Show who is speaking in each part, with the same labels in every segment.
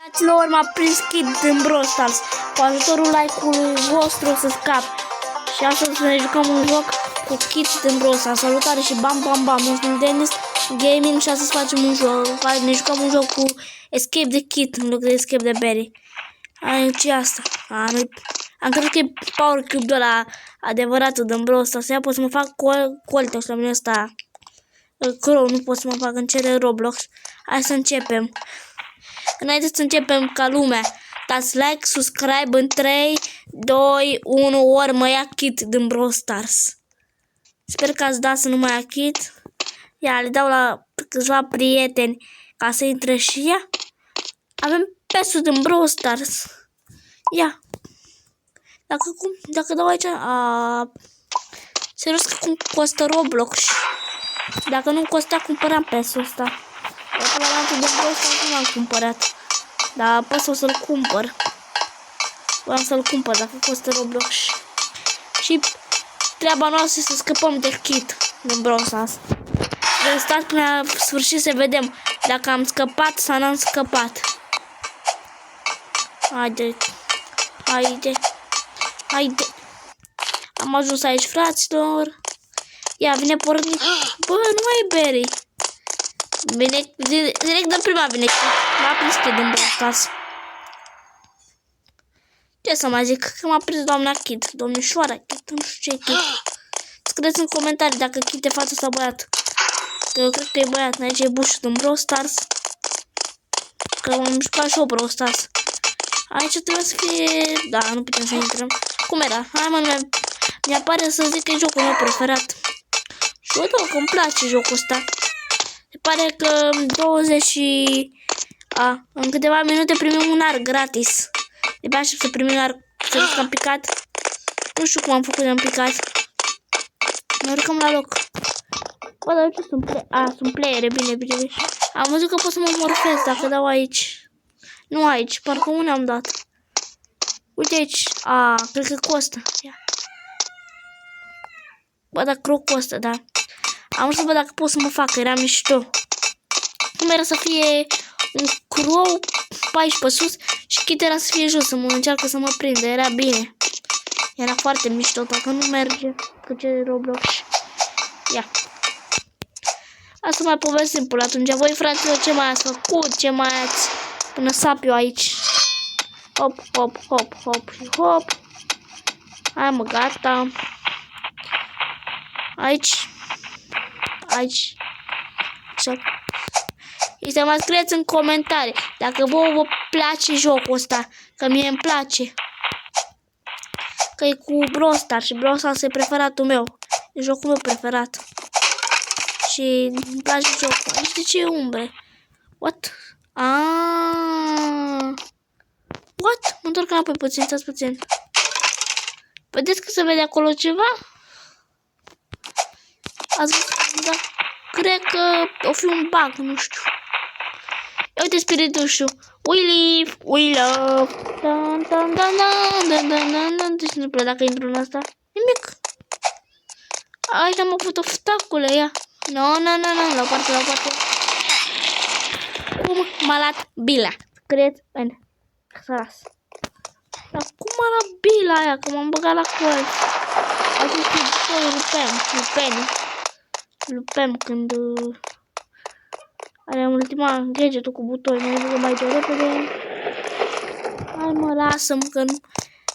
Speaker 1: Fraților, m-a prins Kid din Brawl Stars. Cu ajutorul like-ului vostru o să scap. Și astăzi să ne jucăm un joc cu Kid din Brawl Stars. Salutare și bam bam bam. Eu sunt Dennis Gaming și astăzi facem un joc. Ne jucăm un joc cu Escape the Kid în loc de Escape the Berry. Ce asta? Am crezut că e Power Cube de la adevăratul din Brawl Stars. Ia pot să mă fac colte și la mine ăsta. Crow, nu pot să mă fac în cele Roblox. Hai să începem. Înainte să începem ca lumea, dați like, subscribe în 3, 2, 1, ori mă ia Kid din Brawl Stars. Sper că ați dat să nu mă ia Kid. Ia, le dau la câțiva prieteni ca să intre și ea. Avem pesul din Brawl Stars. Ia. Dacă dau aici, serios că cum costă Roblox. Dacă nu costa, cumpăram pesul ăsta. Regulamentul de Brawl Stars nu l-am cumpărat. Dar pot să-l cumpăr. Vreau să-l cumpăr dacă costă Roblox. Și treaba noastră este să scăpăm de Kid din Brawl Stars. De stat până la sfârșit să vedem dacă am scăpat sau n-am scăpat. Haide. Haide. Haide. Am ajuns aici, fraților. Ia, vine pornit. Bă, nu mai e Berry. Vine, direct de prima vine. M-a prins Kid în Brawl Stars. Ce să mai zic? Că m-a prins doamna Kid. Domnișoara Kid. Nu știu ce Kid. Scrieți în comentarii dacă Kid e fată sau băiat. Că eu cred că e băiat. Aici e bușul din Brawl Stars. Că am jucat și eu Brawl Stars. Aici trebuie să fie... Da, nu putem să intrăm. Cum era? Hai mă, mi-apare să zic că e jocul meu preferat. Și uite că îmi place jocul ăsta. Se pare că în câteva minute primim un arc gratis. De aștept să primim arc. Să zic că am picat. Nu știu cum am făcut de am picat. Ne urcăm la loc. Bă, dar ce sunt playere. Bine. Am văzut că pot să mă morfez dacă dau aici. Nu aici, parcă unde am dat. Uite aici. Cred că costă. Ia. Bă, dar croc costă, da. Am să văd dacă pot să mă fac, era mișto. Cum era să fie un crow 14 pe sus și Kid era să fie jos, să mă încearcă să mă prindă, era bine. Era foarte mișto, dacă nu merge, că ce Roblox. Ia. Asta mai povestim până atunci. Voi, fraților, ce mai ați făcut? Ce mai ați... Până sap eu aici. Hop, hop, hop, hop și hop. Hai mă, gata. Aici. Și să mă scrieți în comentarii dacă vă place jocul ăsta. Că mie îmi place. Că e cu Brawl Stars și Brawl Stars e preferatul meu. E jocul meu preferat. Și îmi place jocul. Aici de ce e umbre? What? What? Mă întorc înapoi puțin, stați puțin. Vedeți că se vede acolo ceva? Ați văzut? Da. Cred că o fi un bug, nu știu. Ia uite spiritușul. We live, we love. Ce se întâmplă dacă intru în asta? Nimic. Aici am făcut obstacole, ia. No, la o parte. Cum m-a luat bila? Cred în săras. Dar cum m-a luat bila aia? Că m-am băgat la colț. Atunci lupem când are ultima gadget-ul cu butoni. Mă duc mai de repede. Hai mă, lasă-mă că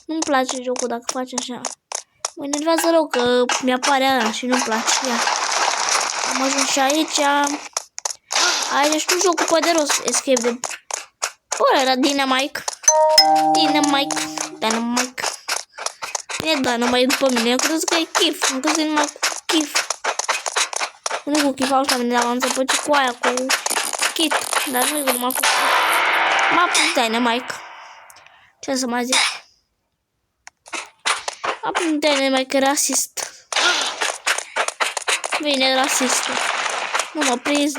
Speaker 1: nu-mi place jocul dacă faci așa. Mă enervează rău că mi-apare aia și nu-mi place. Ia. Am ajuns și aici. Aici știu jocul poderos. Escape de... Bă, era Dynamite. E Dynamite după mine. Eu cred că e Kif. Am crezut numai cu Kif. Nu cu Kif, așa mine, dar am înțepăcit cu aia, cu Kit. Dar nu e că nu m-a făcut. M-a pus Dynamite. Ce să mai zic? M-a pus Dynamite, că e rasist. Bine, rasistul. Nu mă prins.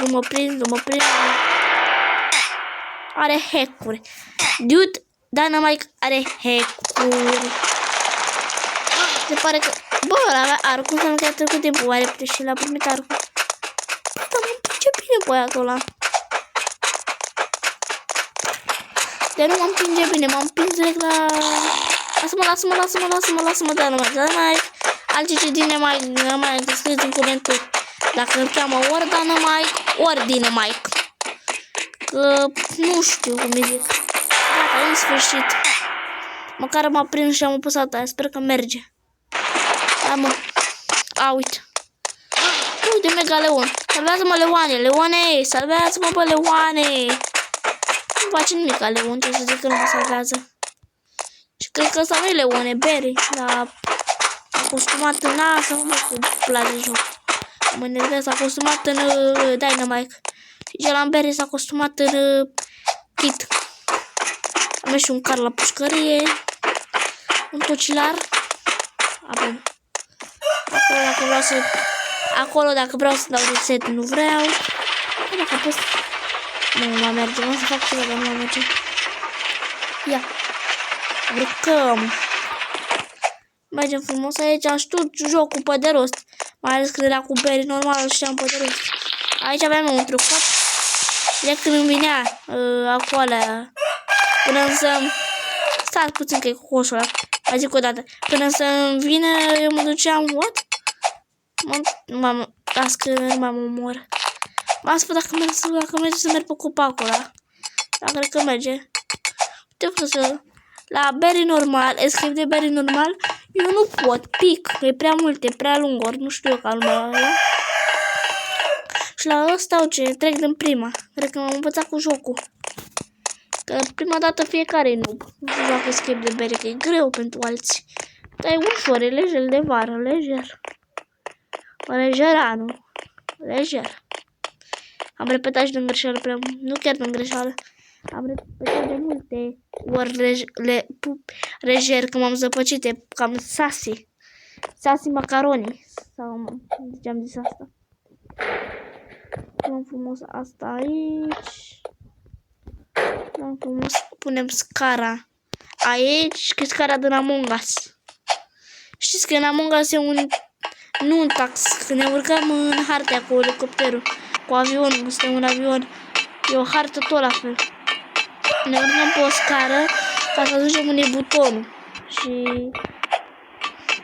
Speaker 1: Are hack-uri. Dude, Dynamite are hack-uri. Se pare că... Bă, la arcul înseamnă că a trecut timpul mai repede și l-a primit arcul. Bă, dar ce bine băiatul ăla. De nu m-am prinde bine, m-am prins direct la... Lasă-mă, Dynamite. Alții din Dynamite, scrieți în comentarii dacă îl cheamă ori Dynamite, ori Dynamite. Că nu știu cum îi zic. Gata, în sfârșit. Măcar m-a prins și am apăsat aia, sper că merge. Hai mă. Uite. Uite, Mega Leon. Salvează-mă, Leone, salvează-mă, bă, Leoane. Nu face nimic ca Leon, trebuie să zic că nu mă salvează. Și cred că ăsta nu e Leone, Barry, dar a costumat în asta, nu știu, îmi place joc. Mă enervez, a costumat în Dynamite. Și celălalt Barry s-a costumat în Kit. Am și un car la pușcărie. Un tocilar. Avem. Acolo dacă vreau să dau reset, nu vreau. Dacă apăs... Nu mă merge, mă să fac ceva, dar nu mă merge. Ia. Urcăm. Mergem frumos aici, aș tot jocul pe de rost. Mai ales că era cu Barry normal, îl știam pe de rost. Aici aveam un truc. De când îmi vinea acolo. Până să... Stați puțin că e cu coșul ăla. Mai zic o dată. Până să-mi vină, eu mă duceam... What? Mamă, las că mă omor. M-am spus dacă merge să merg pe copacul ăla. Dar cred că merge. Uite să... La Barry normal, escape de Barry normal, eu nu pot, pic, că e prea mult, e prea lung, ori nu știu eu ca lumea ăla. Și la ăsta, ce, trec din prima. Cred că m-am învățat cu jocul. Că prima dată fiecare e noob. Nu știu dacă escape de Barry, că e greu pentru alții. Dar e ușor, e lejer de vară, lejer. Lejer anul. Lejer. Am repetat și din greșeală prea mult. Nu chiar din greșeală. Am repetat de multe ori lejer, că m-am zăpăcit, e cam Sassy. Sassy macaroni. Sau de ce am zis asta? Luăm frumos asta aici. Luăm frumos, punem scara aici, că e scara din Among Us. Știți că în Among Us e un... Nu un tax, când ne urcăm în hartea cu elicopterul, cu avionul, suntem un avion. E o hartă tot la fel. Ne urcăm pe o scară ca să ajungem unde e butonul. Și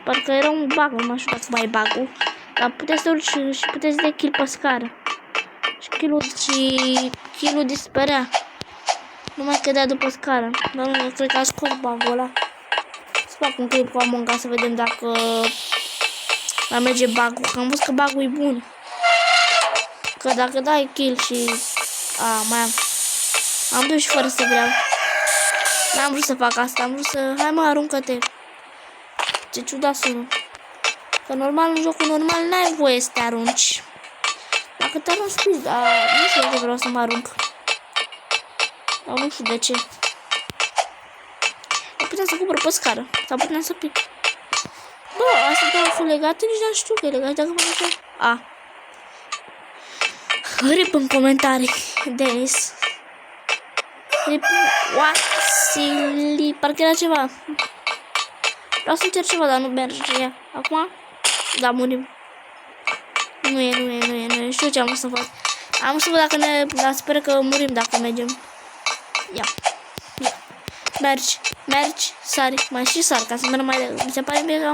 Speaker 1: parcă era un bug, nu mai știu dacă mai e bug-ul. Dar puteți să urci și puteți de kill pe scară. Și kill-ul dispărea. Nu mai cădea după scară. Dar nu, cred că a scos bug-ul ăla. Să fac un clip cu Among Us să vedem dacă la merge bug-ul. Că am văzut că bug-ul e bun. Că dacă dai kill și... mai am. Am dus și fără să vreau. N-am vrut să fac asta, am vrut să... Hai mă, aruncă-te. Ce ciudat sună. Că normal, în jocul normal, n-ai voie să te arunci. Dacă te arunci, știi, dar nu știu de vreau să mă arunc. Dar nu știu de ce. Nu puteam să cobor pe scară. Sau puteam să pic. Bă, asta doar cu legate, nici n-am știu că e legat. Dacă mă duc. Rip în comentarii, Denis. Rip, Wasili, parcă era ceva. Vreau să încerc ceva, dar nu merge. Acum? Da, murim. Nu e. Știu ce am să fac. Am să văd dacă ne... Dar sper că murim dacă mergem. Ia. Mergi, sari. Mai și sar, ca să merg mai repede. Mi se pare bine că...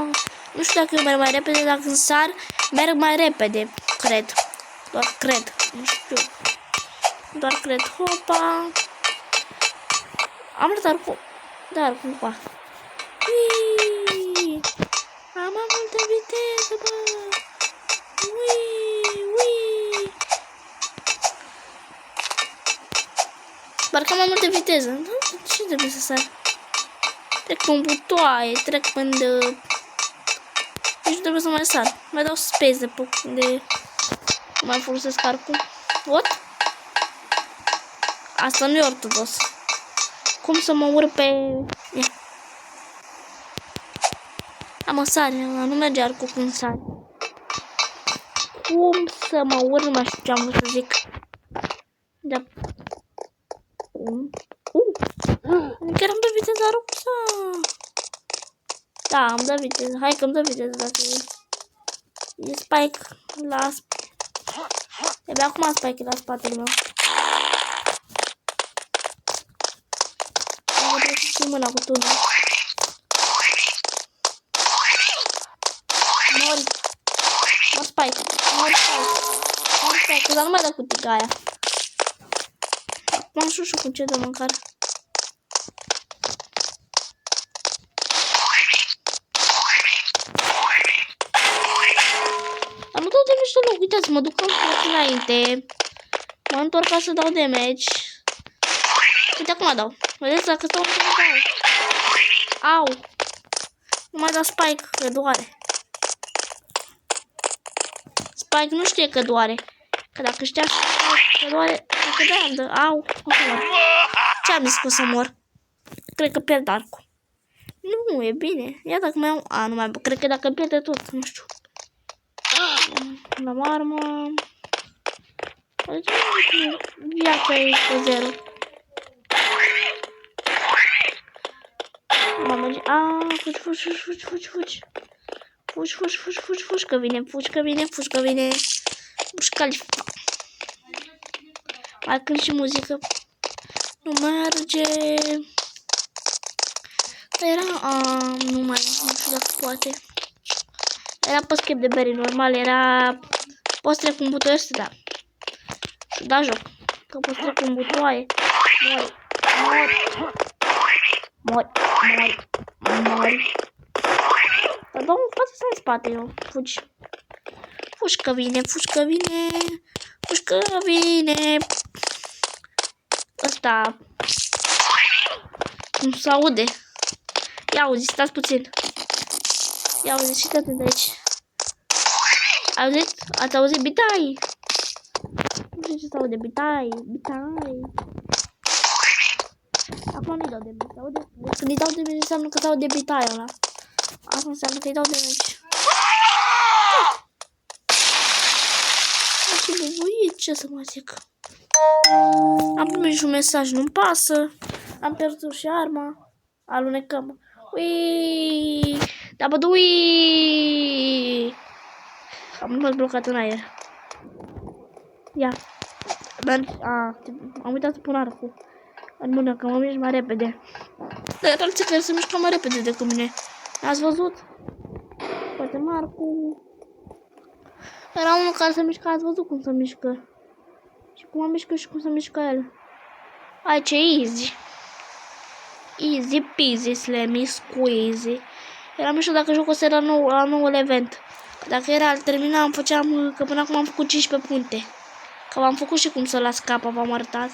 Speaker 1: Nu știu dacă eu merg mai repede, dacă sar, merg mai repede. Cred. Doar cred. Nu știu. Doar cred. Hopa. Am rătat cu... Dar cumva. Am multă viteză, bă. Ui. Parcă am multă viteză. Ce trebuie să sar? Trec pe butoaie, trec pe unde... Deci trebuie să mai sar. Mai dau space de pe unde... Mai folosesc arcul. What? Asta nu e ortodos. Cum să mă urc pe... Ia. Mă sari, nu merge arcul când sari. Cum să mă urc, nu mai știu ce am vrut să zic. Da. Chiar am dat viteză rusă. Da, am dat viteză. Hai că am dat viteză dacă e Spike la... De acum Spike la spatele meu. ții mâna cu tunul. Mori. Mor Spike. Mor Spike. Dar nu mai dă cu tiga aia. M-am șușu cu ce de mâncare. Dar nu dau damage deloc. Uitați, mă duc înainte. Mă întorc ca să dau damage. Uite acum dau. Vedeți, dacă stau nu dau. Au. Nu mai dau Spike, că doare. Spike nu știe că doare. Că dacă știa că doare, dacă de-aia dă. Au. Ce-am zis că o să mor? Cred că pierd arcul. Nu, e bine. Ia dacă mai am... A, nu mai... Cred că dacă pierde tot, nu știu. La armă. Viața e pe 0. Mamă, fugi. Fugi, că vine. Burj Khalifa. Mai cânt și muzică. Nu merge. Era... nu știu dacă poate. Era pe schep de bere normal, era... Poți trec cu un butoaie ăsta, da. Și da joc. Că poți trec cu un butoaie. Mori. Dar dau în față sau în spate eu? Fugi că vine. Ăsta... Nu se aude. Ia auzi, stați puțin. Ia auzi, și tot de aici. Auziți? Ați auzit bitai? Nu știu ce se aude, bitai. Acum nu-i dau de mici, aude? Când îi dau de mici înseamnă că se aude bitai ăla. Asta înseamnă că îi dau de mici. Ce bubuit, ce să mă zic? Am primit și un mesaj, nu-mi pasă. Am pierdut și arma. Alunecăm. Uiii! Da, bă, uiii! Am rămas blocat în aer. Ia. Am uitat să pun arcul. În mână, că mă mișc mai repede. Dar alții care se mișcă mai repede decât mine. Ați văzut? Poate Marcu. Era unul care se mișcă, ați văzut cum se mișcă. Și cum am mișcat și cum se mișcă el. Hai, ce easy. Easy peasy, slammy squeezy. Era mișto dacă jocul ăsta era la noul event. Dacă era al termina, făceam, că până acum am făcut 15 punte. Că v-am făcut și cum să las capa, v-am arătat.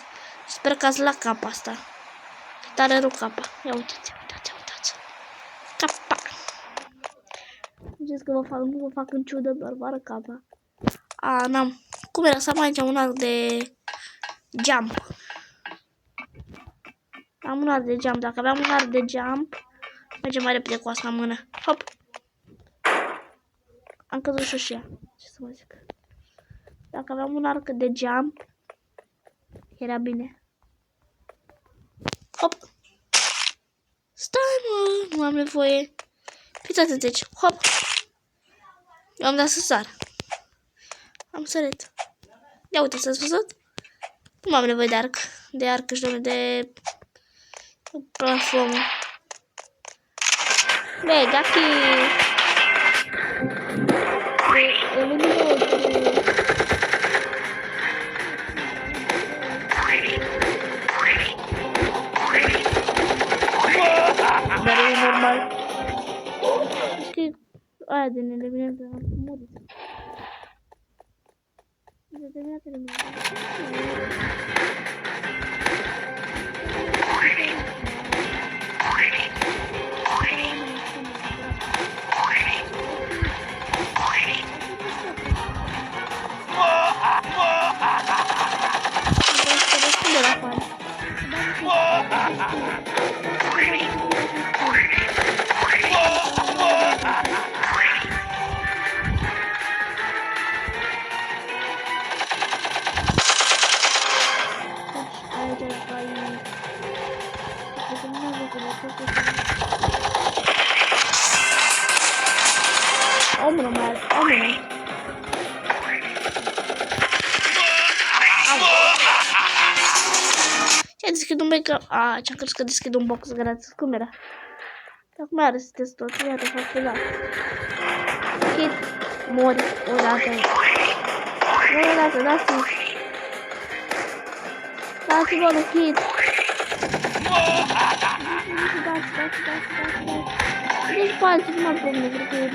Speaker 1: Sper că ați la capa asta. Tare rău capa. Ia uitați. Capa. Ziceți că nu vă fac în ciudă, doar vă arăt capa. N-am. Cum era să am aici un arc de jump? Am un arc de jump. Dacă aveam un arc de jump, mergem mai repede cu asta în mână. Hop. Am căzut și ea. Ce să vă zic? Dacă aveam un arc de jump, era bine. Hop. Stai, mă. Nu am nevoie. Fiți atât, deci. Hop. Eu am dat să sar. Am sărit. Ia uite, s-ați văzut? Nu am nevoie de arc. De arc și de platformă. Băi, dacă dar e normal. Știi, aia de neeleminat am murit. e că... A, ce-am crezut că deschid un box gratis. Cum era? Acum are să test tot. Iată, fac final. Hit. Mori. Odată. Mori odată, dați-mi. Dați-vă lui Hit. Dați. Deci, palții, nu m-am pomnit, cred că e...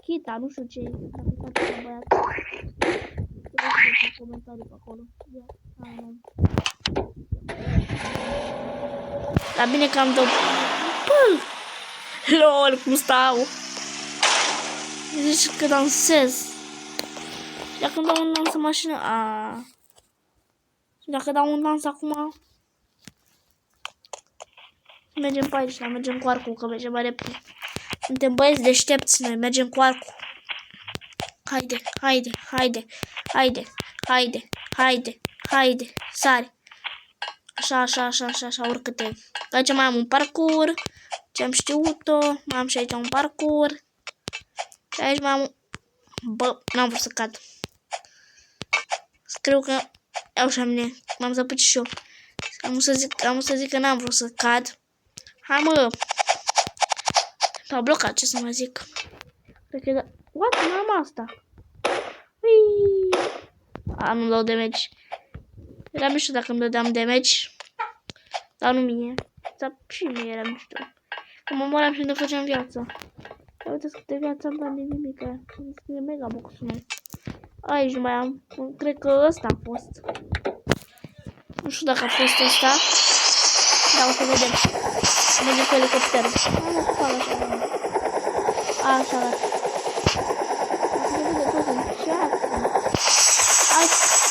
Speaker 1: Kita, nu știu ce e, dacă face băiat. Să comentarii pe acolo. Dar bine că am dat... LOL, cum stau! Zici că dansez. Dacă dau un dans în mașină... Dacă dau un dans acum... Mergem pe aici, mergem cu arcul, că mergem mai repede. Suntem băieți deștepți noi, mergem cu arcul. Haide, sari. Așa, urcă-te. Aici mai am un parcurs, ce-am știut-o, mai am și aici un parcurs. Și aici mai am un... Bă, n-am vrut să cad. Scriu că... Iau și mine, m-am zăpăcit și eu. Am să zic că n-am vrut să cad. Hai mă! S-a blocat, ce să mă zic. Cred că da... What? N-am asta. Nu-mi dau damage. Era mișto dacă îmi dădeam damage. Dar nu mie. Sau și mie era mișto. Că mă moram și ne făceam viața. Dar uite câte viața am dat de nimic. E mega box-ul meu. Aici nu mai am. Cred că ăsta a fost. Nu știu dacă a fost ăsta. Dar o să vedem. Mergem cu elicopterul. Așa arată.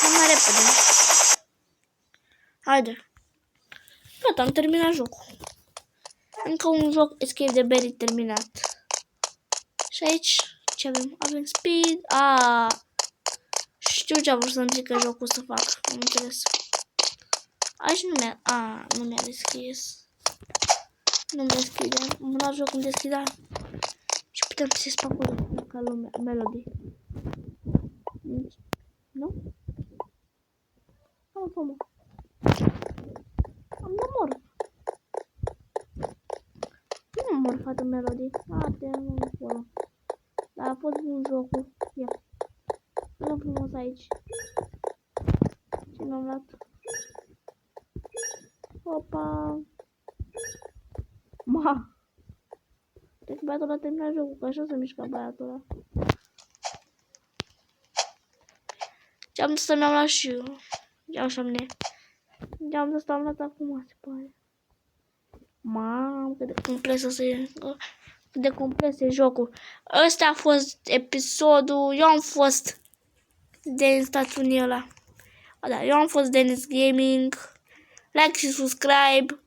Speaker 1: Hai mai repede. Haide. Gata, am terminat jocul. Încă un joc Escape the Berry terminat. Și aici ce avem? Avem speed. Știu ce a vrut să-mi zică jocul să fac. Am înțeles. Aici nu mi-a deschis. Nu mi deschide. Am luat jocul în deschidere. Și putem să se acolo ca lumea. Melody. Nu? Am fămă. Am dat mor. Nu am morfat în Melody. Te-am acolo. Dar a fost bun jocul. Ia. Nu frumos aici. Ce mi-am luat? Opa. Cred că băiatul ăla terminat jocul, că așa se mișca băiatul ăla. Ce-am dus să mi-am luat și eu. Iau și mine. Ce-am dus să-am luat acum, se pare. Mamă, cât de complex o să e. Cât de complex e jocul. Ăsta a fost episodul. Eu am fost de în stațiunea ăla. Da, eu am fost Denis Gaming. Like și subscribe.